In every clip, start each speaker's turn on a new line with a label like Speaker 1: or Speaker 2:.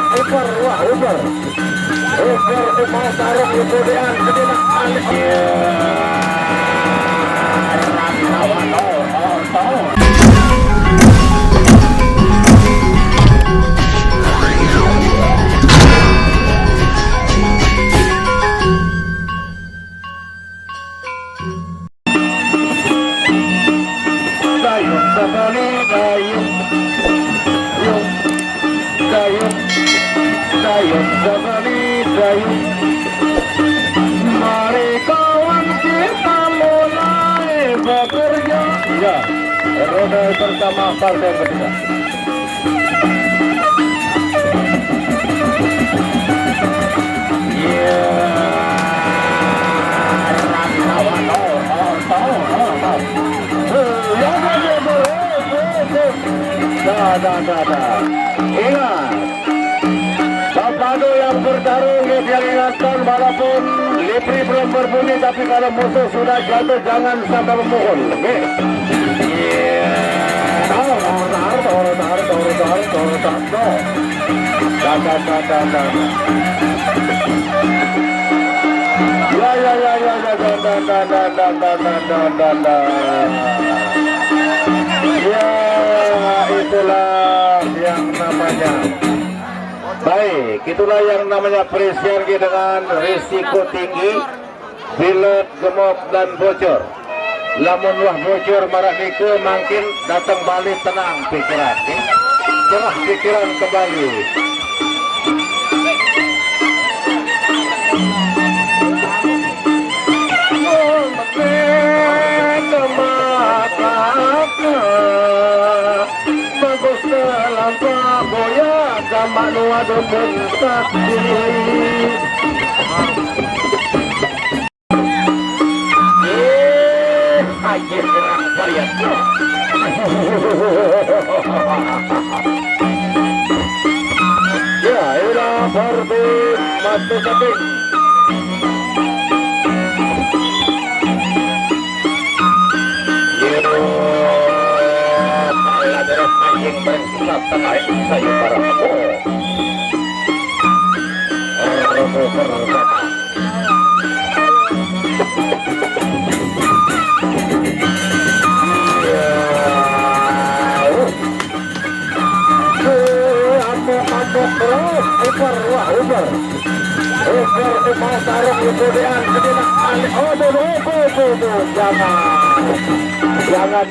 Speaker 1: Uber, wah Uber mau taruh kemudian kemudian dayung kembali dayung kembali dayung. Mari kawan kita mulai bekerja. Ya, roda pertama partai kedua. Ingat, Papado yang bertarung dia ingatkan walaupun lipri belum berbunyi, tapi kalau musuh sudah jatuh jangan sampai memukul. Oke? Ya, itulah yang namanya. Baik, itulah yang namanya presiasi dengan risiko tinggi, bilet, gemuk dan bocor. Lamun wah bocor marak nike makin datang balik tenang pikiran, cerah pikiran kembali. Bagus dalam boya zaman waduh bentak aja gerak varian. Ya, ira parti mati sapi. Yang bersifat terkait saya para kamu. Uber mau taruh kemudian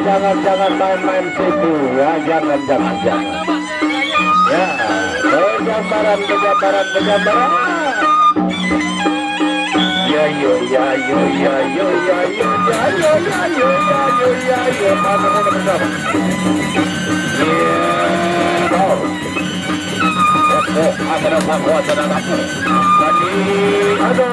Speaker 1: jangan main-main situ ya, jangan ya, penjambaran ada bahwa sedang apa tadi ada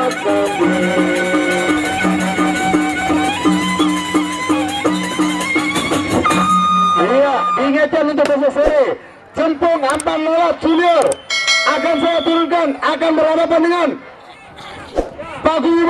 Speaker 1: aduh iya, ingatkan untuk selesai Cempung Ampang Lawat Junior akan saya turunkan, akan berhadapan dengan Pak Guyuban.